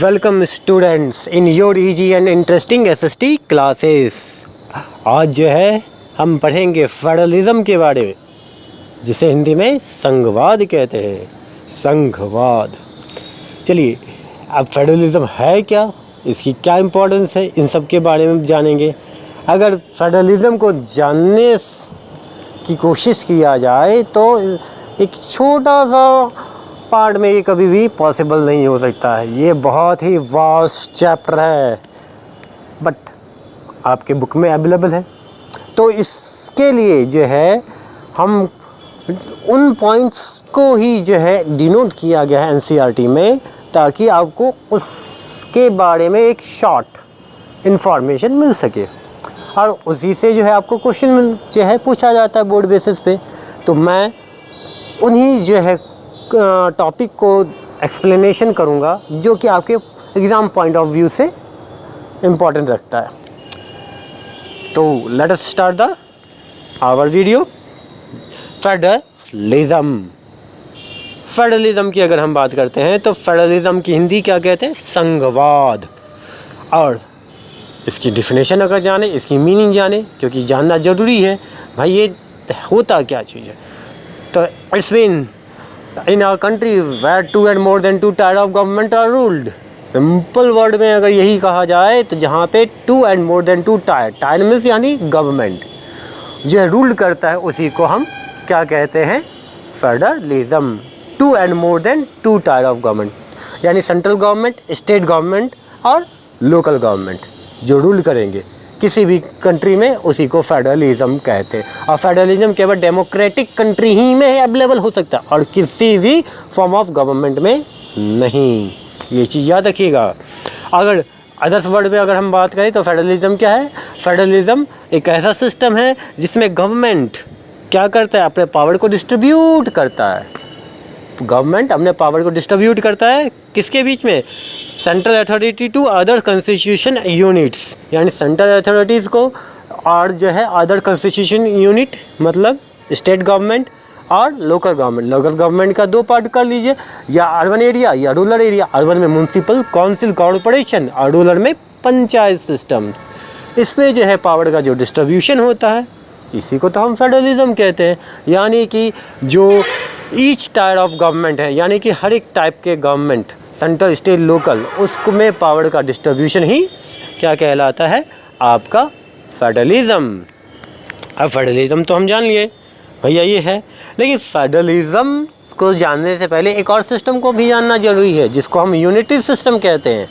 Welcome students in your easy and interesting SST classes. आज जो है हम पढ़ेंगे फेडरलिज्म के बारे में, जिसे हिंदी में संघवाद कहते हैं। संघवाद। चलिए, अब फेडरलिज्म है क्या, इसकी क्या इम्पोर्टेंस है, इन सब के बारे में जानेंगे। अगर फेडरलिज्म को जानने की कोशिश किया जाए तो एक छोटा सा पार्ट में ये कभी भी पॉसिबल नहीं हो सकता है। ये बहुत ही वास्ट चैप्टर है, बट आपके बुक में अवेलेबल है। तो इसके लिए जो है हम उन पॉइंट्स को ही जो है डिनोट किया गया है एनसीईआरटी में, ताकि आपको उसके बारे में एक शॉर्ट इन्फॉर्मेशन मिल सके और उसी से जो है आपको क्वेश्चन जो है पूछा जाता है बोर्ड बेसिस पे। तो मैं उन्हीं जो है टॉपिक को एक्सप्लेनेशन करूंगा जो कि आपके एग्ज़ाम पॉइंट ऑफ व्यू से इम्पोर्टेंट रखता है। तो let us start the our video. Federalism. Federalism की अगर हम बात करते हैं तो फेडरलिज्म की हिंदी क्या कहते हैं? संघवाद। और इसकी डिफिनेशन अगर जाने, इसकी मीनिंग जाने, क्योंकि जानना ज़रूरी है भाई ये होता क्या चीज़ है। तो it's mean in our country where two and more than two tier of government are ruled। Simple word में अगर यही कहा जाए तो जहाँ पे two and more than two tier means यानी गवर्नमेंट जो रूल करता है उसी को हम क्या कहते हैं? Federalism. Two and more than two tier of government यानी सेंट्रल गवर्नमेंट, स्टेट गवर्नमेंट और लोकल गवर्नमेंट जो रूल करेंगे किसी भी कंट्री में, उसी को फेडरलिज्म कहते हैं। और फेडरलिज्म केवल डेमोक्रेटिक कंट्री ही में अवेलेबल हो सकता है और किसी भी फॉर्म ऑफ गवर्नमेंट में नहीं। ये चीज़ याद रखिएगा। अगर अदर्स वर्ड में अगर हम बात करें तो फेडरलिज्म क्या है? फेडरलिज्म एक ऐसा सिस्टम है जिसमें गवर्नमेंट क्या करता है? अपने पावर को डिस्ट्रीब्यूट करता है। गवर्नमेंट अपने पावर को डिस्ट्रीब्यूट करता है किसके बीच में? Central authority to other constitution units, यानी सेंट्रल अथॉरिटीज़ को और जो है अदर कॉन्स्टिट्यूशन यूनिट मतलब स्टेट गवर्नमेंट और लोकल गवर्नमेंट। लोकल गवर्नमेंट का दो पार्ट कर लीजिए, या अर्बन एरिया या रूरल एरिया। अर्बन में म्यूनसिपल काउंसिल कॉरपोरेशन और रूरल में पंचायत सिस्टम। इसमें जो है पावर का जो डिस्ट्रीब्यूशन होता है इसी को तो हम फेडरलिज्म कहते हैं। यानी कि जो ईच टायर ऑफ गवर्नमेंट है, यानी कि हर एक टाइप के गवर्नमेंट, सेंट्रल स्टेट लोकल, उसको में पावर का डिस्ट्रीब्यूशन ही क्या कहलाता है? आपका फेडरलिज्म। अब फेडरलिज्म तो हम जान लिए भैया ये है, लेकिन फेडरलिज्म को जानने से पहले एक और सिस्टम को भी जानना जरूरी है जिसको हम यूनिटी सिस्टम कहते हैं।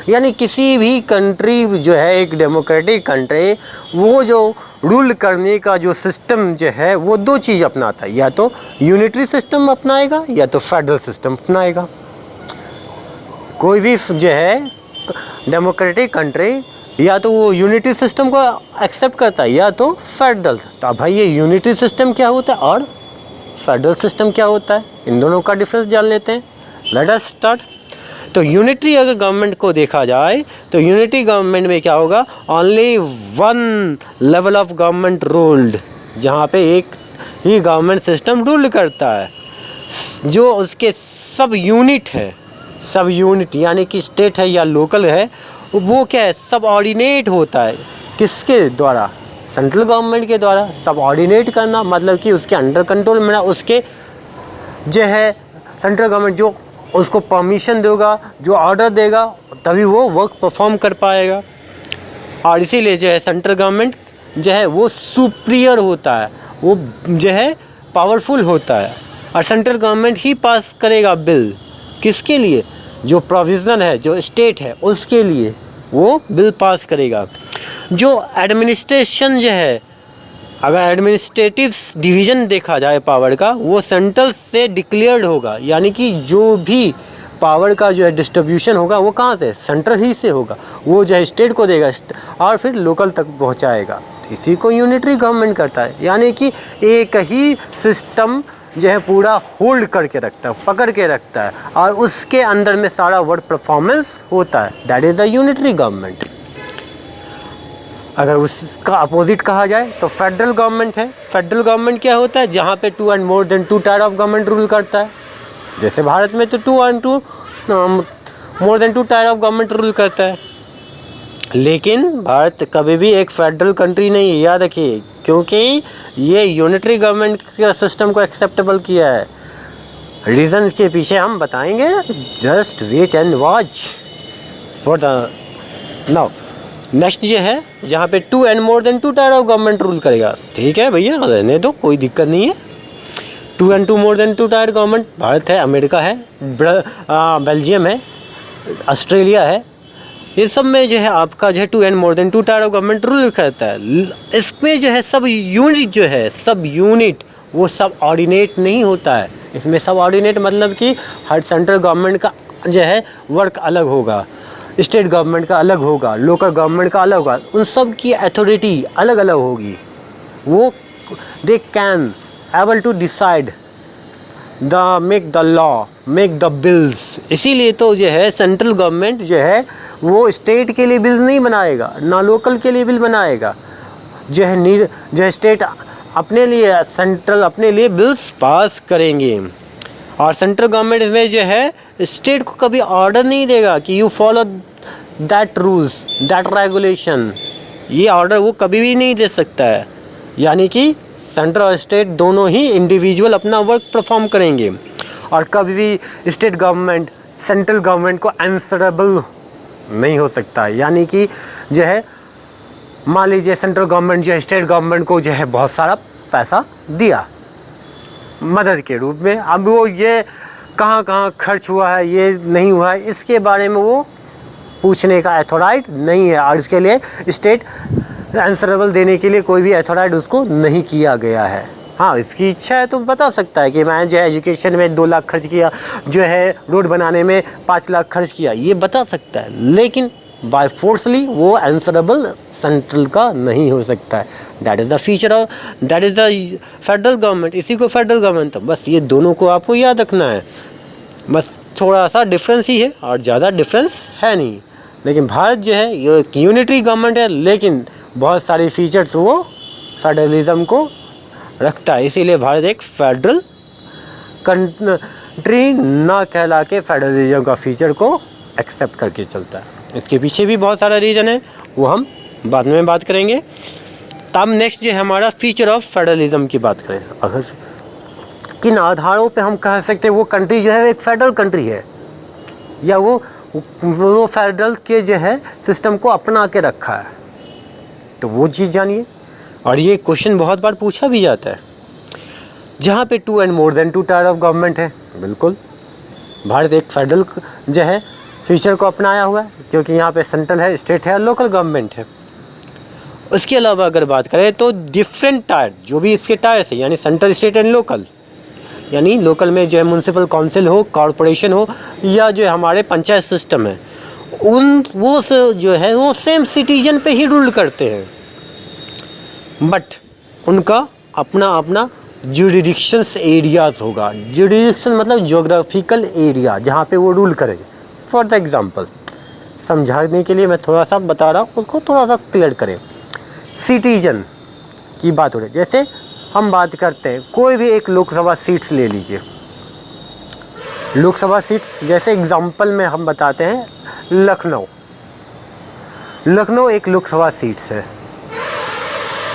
यानी किसी भी कंट्री जो है एक डेमोक्रेटिक कंट्री, वो जो रूल करने का जो सिस्टम जो है वो दो चीज़ अपनाता है, या तो यूनिटरी सिस्टम अपनाएगा या तो फेडरल सिस्टम अपनाएगा। कोई भी जो है डेमोक्रेटिक कंट्री या तो वो यूनिटी सिस्टम को एक्सेप्ट करता है या तो फेडरल। तो अब भाई ये यूनिटी सिस्टम क्या होता है और फेडरल सिस्टम क्या होता है, इन दोनों का डिफरेंस जान लेते हैं। Late us start. तो यूनिटरी अगर गवर्नमेंट को देखा जाए तो यूनिटी गवर्नमेंट में क्या होगा? Only one level of government ruled, जहाँ पे एक ही गवर्नमेंट सिस्टम रूल करता है। जो उसके सब यूनिट है, सब यूनिट यानी कि स्टेट है या लोकल है, वो क्या है? सब ऑर्डिनेट होता है। किसके द्वारा? सेंट्रल गवर्नमेंट के द्वारा। सब ऑर्डिनेट करना मतलब कि उसके अंडर कंट्रोल में, उसके जो है सेंट्रल गवर्नमेंट जो उसको परमिशन देगा, जो ऑर्डर देगा, तभी वो वर्क परफॉर्म कर पाएगा। और इसीलिए जो है सेंट्रल गवर्नमेंट जो है वो सुपीरियर होता है, वो जो है पावरफुल होता है। और सेंट्रल गवर्नमेंट ही पास करेगा बिल। किसके लिए? जो प्रोविज़नल है, जो स्टेट है, उसके लिए वो बिल पास करेगा। जो एडमिनिस्ट्रेशन जो है, अगर एडमिनिस्ट्रेटिव डिवीज़न देखा जाए पावर का, वो सेंट्रल से डिक्लेयर्ड होगा। यानी कि जो भी पावर का जो है डिस्ट्रीब्यूशन होगा वो कहाँ से? सेंट्रल ही से होगा। वो जो है स्टेट को देगा और फिर लोकल तक पहुँचाएगा। इसी को यूनिटरी गवर्नमेंट करता है। यानी कि एक ही सिस्टम जो है पूरा होल्ड करके रखता है, पकड़ के रखता है, और उसके अंदर में सारा वर्क परफॉर्मेंस होता है। That is the unitary government. अगर उसका अपोजिट कहा जाए तो फेडरल गवर्नमेंट है। फेडरल गवर्नमेंट क्या होता है? जहाँ पे two and more than two tier of government rule करता है। जैसे भारत में तो two and two more than 2 tier of government rule करता है। लेकिन भारत कभी भी एक फेडरल कंट्री नहीं है, याद रखिए, क्योंकि ये यूनिटरी गवर्नमेंट का सिस्टम को एक्सेप्टेबल किया है। रीज़न के पीछे हम बताएंगे, just wait and watch for the now. Next ये है जहाँ पे 2 and more than 2 tier of government rule करेगा। ठीक है भैया, रहने दो, कोई दिक्कत नहीं है। 2 and 2 more than 2 tyre government Bharat है, अमेरिका है, बेल्जियम है, ऑस्ट्रेलिया है, ये सब में जो है आपका जो है 2 and more than 2 tier of government rule करता है। इसमें जो है सब यूनिट जो है, सब यूनिट वो सब ऑर्डिनेट नहीं होता है। इसमें सब ऑर्डिनेट मतलब कि हर सेंट्रल गवर्नमेंट का जो है वर्क अलग होगा, स्टेट गवर्नमेंट का अलग होगा, लोकल गवर्नमेंट का अलग होगा, उन सब की अथॉरिटी अलग अलग होगी। वो they can able to decide the make the law, make the bills. इसीलिए तो जो है सेंट्रल गवर्नमेंट जो है वो स्टेट के लिए बिल नहीं बनाएगा, ना लोकल के लिए बिल बनाएगा। जो है स्टेट अपने लिए, सेंट्रल अपने लिए बिल्स पास करेंगे। और सेंट्रल गवर्नमेंट में जो है स्टेट को कभी ऑर्डर नहीं देगा कि you follow that rules, that regulation. ये ऑर्डर वो कभी भी नहीं दे सकता है। यानी कि सेंट्रल और स्टेट दोनों ही इंडिविजुअल अपना वर्क परफॉर्म करेंगे। और कभी भी स्टेट गवर्नमेंट सेंट्रल गवर्नमेंट को आंसरेबल नहीं हो सकता है। यानी कि जो है मान लीजिए सेंट्रल गवर्नमेंट जो है स्टेट गवर्नमेंट को जो है बहुत सारा पैसा दिया मदद के रूप में, अब वो ये कहाँ कहाँ खर्च हुआ है, ये नहीं हुआ है, इसके बारे में वो पूछने का अथॉराइट नहीं है। और इसके लिए स्टेट आंसरेबल देने के लिए कोई भी अथॉराइट उसको नहीं किया गया है। हाँ, इसकी इच्छा है तो बता सकता है कि मैं जो है एजुकेशन में 2 लाख खर्च किया, जो है रोड बनाने में 5 लाख खर्च किया, ये बता सकता है। लेकिन बाय फोर्सली वो आंसरेबल सेंट्रल का नहीं हो सकता है। That is the feature of, that is the federal government. इसी को फेडरल गवर्नमेंट, तो बस ये दोनों को आपको याद रखना है। बस थोड़ा सा डिफरेंस ही है और ज़्यादा डिफरेंस है नहीं। लेकिन भारत जो है ये एक यूनिटरी गवर्नमेंट है, लेकिन बहुत सारे फीचर्स वो फेडरलिज्म को रखता है। इसीलिए भारत एक फेडरल कंट्री ना कहला के फेडरलिज्म का फीचर को एक्सेप्ट करके चलता है। इसके पीछे भी बहुत सारा रीज़न है, वो हम बाद में बात करेंगे। तब नेक्स्ट जो है हमारा फीचर ऑफ फेडरलिज्म की बात करें, अगर किन आधारों पे हम कह सकते हैं वो कंट्री जो है एक फेडरल कंट्री है, या वो फेडरल के जो है सिस्टम को अपना के रखा है, तो वो चीज़ जानिए। और ये क्वेश्चन बहुत बार पूछा भी जाता है, जहाँ पे 2 and more than 2 tier of government है। बिल्कुल, भारत एक फेडरल जो है फीचर को अपनाया हुआ है, क्योंकि यहाँ पे सेंट्रल है, स्टेट है, लोकल गवर्नमेंट है। उसके अलावा अगर बात करें तो डिफरेंट टायर, जो भी इसके टायर्स है, यानी सेंट्रल, स्टेट एंड लोकल, यानी लोकल में जो है म्यूनसिपल काउंसिल हो, कॉरपोरेशन हो, या जो हमारे पंचायत सिस्टम है, वो जो है वो सेम सिटीजन पे ही रूल करते हैं, बट उनका अपना अपना जुरिडिक्शंस एरियाज़ होगा। जुरिडिक्शन मतलब ज्योग्राफिकल एरिया, जहाँ पे वो रूल करेंगे। फॉर द एग्ज़ाम्पल, समझाने के लिए मैं थोड़ा सा बता रहा हूँ, उसको थोड़ा सा क्लियर करें। सिटीजन की बात हो रही है, जैसे हम बात करते हैं कोई भी एक लोकसभा सीट्स ले लीजिए। लोकसभा सीट्स जैसे एग्ज़ाम्पल में हम बताते हैं लखनऊ एक लोकसभा सीट्स है।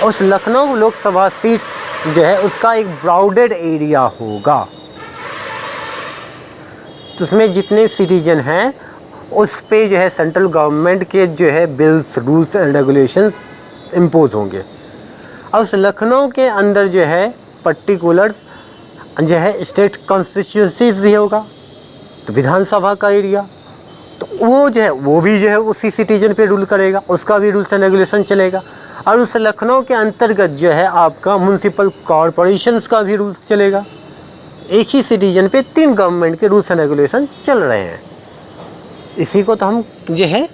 उस लखनऊ लोकसभा सीट्स जो है उसका एक ब्राउडेड एरिया होगा, तो उसमें जितने सिटीजन हैं उस पे जो है सेंट्रल गवर्नमेंट के जो है bills, rules and regulations impose होंगे। और उस लखनऊ के अंदर जो है पर्टिकुलर्स जो है स्टेट कॉन्स्टिट्यूंसीज भी होगा, तो विधानसभा का एरिया, तो वो जो है वो भी जो है उसी सिटीजन पे रूल करेगा, उसका भी रूल्स एंड रेगुलेशन चलेगा। और उस लखनऊ के अंतर्गत जो है आपका म्यूनसिपल कॉरपोरेशंस का भी रूल्स चलेगा। एक ही सिटीजन पे 3 गवर्नमेंट के रूल्स एंड रेगुलेशन चल रहे हैं। इसी को तो हम जो है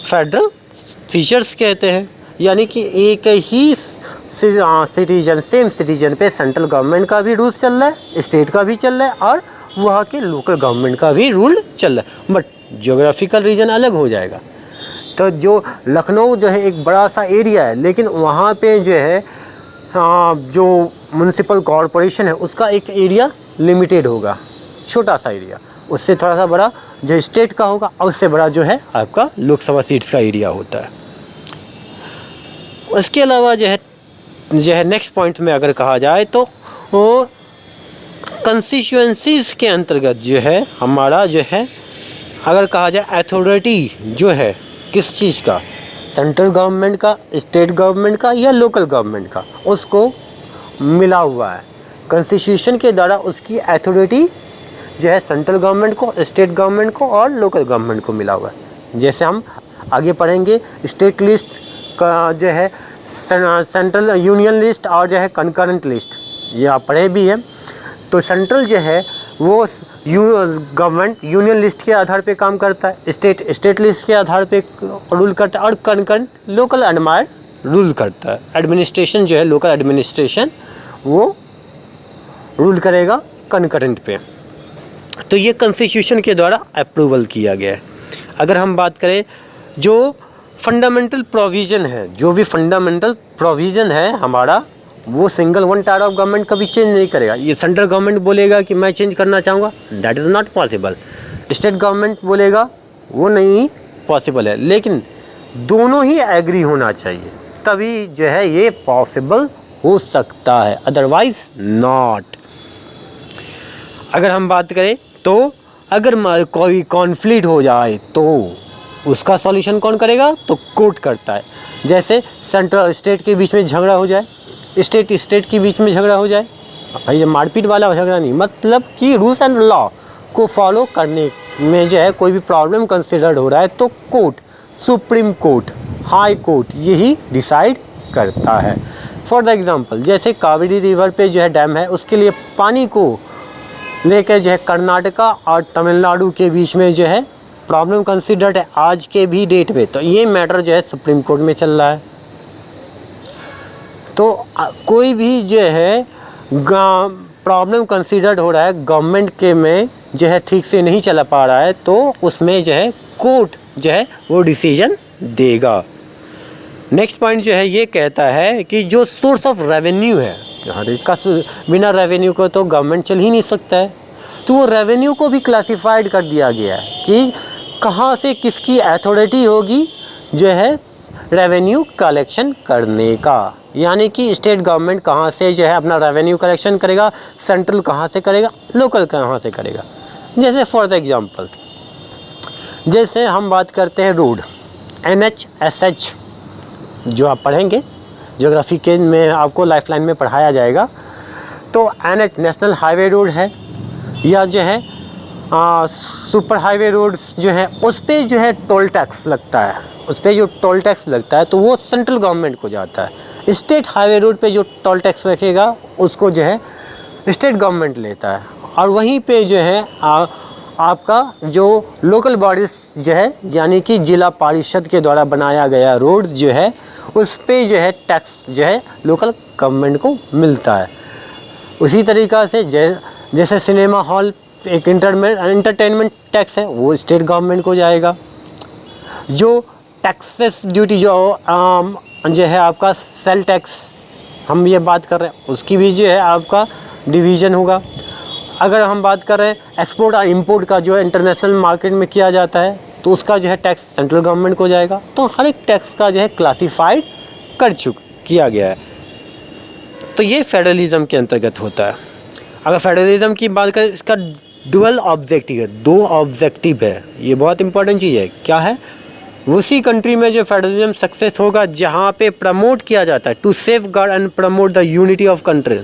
फेडरल फीचर्स कहते हैं। यानी कि एक ही सिटीजन, सेम सिटीजन पे सेंट्रल गवर्नमेंट का भी रूल्स चल रहा है, स्टेट का भी चल रहा है, और वहाँ के लोकल गवर्नमेंट का भी रूल चल रहा है, बट ज्योग्राफिकल रीजन अलग हो जाएगा। तो जो लखनऊ जो है एक बड़ा सा एरिया है, लेकिन वहाँ पे जो है जो म्यूनसिपल कॉरपोरेशन है उसका एक एरिया लिमिटेड होगा, छोटा सा एरिया, उससे थोड़ा सा बड़ा जो स्टेट का होगा और उससे बड़ा जो है आपका लोकसभा सीट्स का एरिया होता है। उसके अलावा जो है नेक्स्ट पॉइंट में अगर कहा जाए तो वो कंस्टिट्यूएंसीज़ के अंतर्गत जो है हमारा जो है अगर कहा जाए अथॉरिटी जो है किस चीज़ का, सेंट्रल गवर्नमेंट का, स्टेट गवर्नमेंट का या लोकल गवर्नमेंट का, उसको मिला हुआ है। कॉन्स्टिट्यूशन के द्वारा उसकी अथॉरिटी जो है सेंट्रल गवर्नमेंट को, स्टेट गवर्नमेंट को और लोकल गवर्नमेंट को मिला हुआ है। जैसे हम आगे पढ़ेंगे स्टेट लिस्ट का जो है सेंट्रल यूनियन लिस्ट और जो है कंकरेंट लिस्ट, ये आप पढ़े भी हैं। तो सेंट्रल जो है वो गवर्नमेंट यूनियन लिस्ट के आधार पे काम करता है, स्टेट लिस्ट के आधार पे रूल करता है और कंकरेंट लोकल एडमायर रूल करता है। एडमिनिस्ट्रेशन जो है लोकल एडमिनिस्ट्रेशन वो रूल करेगा कंकरेंट पे। तो ये कॉन्स्टिट्यूशन के द्वारा अप्रूवल किया गया है। अगर हम बात करें जो फंडामेंटल प्रोविज़न है, जो भी फंडामेंटल प्रोविज़न है हमारा, वो single one tyre of government कभी चेंज नहीं करेगा। ये सेंट्रल गवर्नमेंट बोलेगा कि मैं चेंज करना चाहूँगा, that is not possible. State government बोलेगा वो नहीं पॉसिबल है, लेकिन दोनों ही एग्री होना चाहिए, तभी जो है ये पॉसिबल हो सकता है, अदरवाइज नॉट। अगर हम बात करें तो अगर कोई कॉन्फ्लिक्ट हो जाए तो उसका सॉल्यूशन कौन करेगा, तो कोर्ट करता है। जैसे सेंट्रल स्टेट के बीच में झगड़ा हो जाए, स्टेट के बीच में झगड़ा हो जाए, भाई ये मारपीट वाला झगड़ा नहीं, मतलब कि रूल्स एंड लॉ को फॉलो करने में जो है कोई भी प्रॉब्लम कंसिडर्ड हो रहा है तो court, supreme court, high court यही डिसाइड करता है। फॉर द एग्ज़ाम्पल जैसे कावेरी रिवर पे जो है डैम है, उसके लिए पानी को लेकर जो है कर्नाटका और तमिलनाडु के बीच में जो है प्रॉब्लम कंसिडर्ड है आज के भी डेट में, तो ये मैटर जो है सुप्रीम कोर्ट में चल रहा है। तो कोई भी जो है प्रॉब्लम कंसिडर्ड हो रहा है गवर्नमेंट के में जो है ठीक से नहीं चला पा रहा है, तो उसमें जो है कोर्ट जो है वो डिसीजन देगा। नेक्स्ट पॉइंट जो है ये कहता है कि जो सोर्स ऑफ रेवेन्यू है, हर एक का बिना रेवेन्यू को तो गवर्नमेंट चल ही नहीं सकता है, तो वो रेवेन्यू को भी क्लासिफाइड कर दिया गया है कि कहाँ से किसकी अथॉरिटी होगी जो है रेवेन्यू कलेक्शन करने का। यानी कि स्टेट गवर्नमेंट कहाँ से जो है अपना रेवेन्यू कलेक्शन करेगा, सेंट्रल कहाँ से करेगा, लोकल कहाँ से करेगा। जैसे फॉर द एग्जांपल जैसे हम बात करते हैं रोड, NH/SH जो आप पढ़ेंगे ज्योग्राफी के में आपको लाइफलाइन में पढ़ाया जाएगा। तो NH नेशनल हाईवे रोड है या जो है सुपर हाईवे रोड्स जो है उस पर जो है टोल टैक्स लगता है, उस पर जो टोल टैक्स लगता है तो वो सेंट्रल गवर्नमेंट को जाता है। स्टेट हाईवे रोड पे जो टोल टैक्स रखेगा उसको जो है स्टेट गवर्नमेंट लेता है, और वहीं पे जो है आपका जो लोकल बॉडीज़ जो है यानी कि जिला परिषद के द्वारा बनाया गया रोड जो है उस पे जो है टैक्स जो है लोकल गवर्नमेंट को मिलता है। उसी तरीक़ा से जैसे सिनेमा हॉल एक इंटरटेनमेंट टैक्स है वो स्टेट गवर्नमेंट को जाएगा। जो टैक्सेस ड्यूटी जो है आपका सेल टैक्स हम ये बात कर रहे हैं उसकी भी जो है आपका डिवीज़न होगा। अगर हम बात कर रहे हैं एक्सपोर्ट और इंपोर्ट का जो है इंटरनेशनल मार्केट में किया जाता है तो उसका जो है टैक्स सेंट्रल गवर्नमेंट को जाएगा। तो हर एक टैक्स का जो है क्लासिफाइड किया गया है। तो ये फेडरलिज्म के अंतर्गत होता है। अगर फेडरलिज्म की बात करें इसका डुअल ऑब्जेक्टिव है, 2 ऑब्जेक्टिव है, ये बहुत इंपॉर्टेंट चीज़ है। क्या है, उसी कंट्री में जो फेडरलिज्म सक्सेस होगा जहाँ पे प्रमोट किया जाता है to safeguard and promote the unity of country,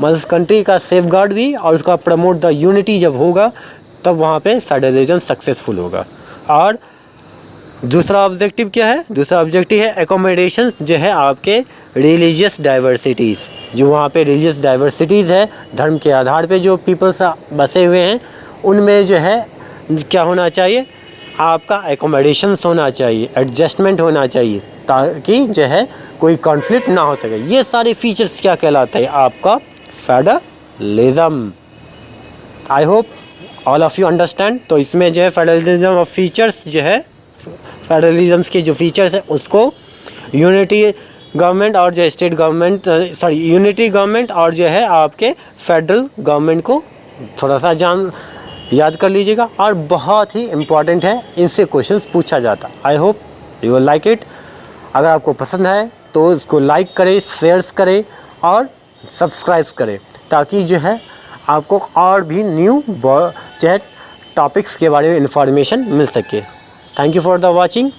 मतलब कंट्री का सेफ गार्ड भी और उसका प्रमोट द यूनिटी जब होगा तब वहाँ पे फेडरलिज्म सक्सेसफुल होगा। और दूसरा ऑब्जेक्टिव क्या है, दूसरा ऑब्जेक्टिव है एकोमोडेशन जो है आपके रिलीजियस डाइवर्सिटीज़, जो वहाँ पे रिलीजियस डाइवर्सिटीज़ है, धर्म के आधार पे जो पीपल्स बसे हुए हैं उनमें जो है क्या होना चाहिए, आपका एकोमोडेशंस होना चाहिए, एडजस्टमेंट होना चाहिए ताकि जो है कोई कॉन्फ्लिक्ट ना हो सके। ये सारे फीचर्स क्या कहलाता है, आपका federalism. I hope all of you understand. तो इसमें जो है फेडरलिज्म ऑफ फीचर्स जो है फेडरलिज्म के जो फीचर्स है उसको यूनिटी गवर्नमेंट और जो स्टेट गवर्नमेंट यूनिटी गवर्नमेंट और जो है आपके फेडरल गवर्नमेंट को थोड़ा सा याद कर लीजिएगा, और बहुत ही इम्पॉर्टेंट है, इनसे क्वेश्चंस पूछा जाता। I hope you will like it. अगर आपको पसंद है तो इसको लाइक करें, शेयर करें और सब्सक्राइब करें, ताकि जो है आपको और भी न्यू जो है टॉपिक्स के बारे में इंफॉर्मेशन मिल सके। Thank you for the watching.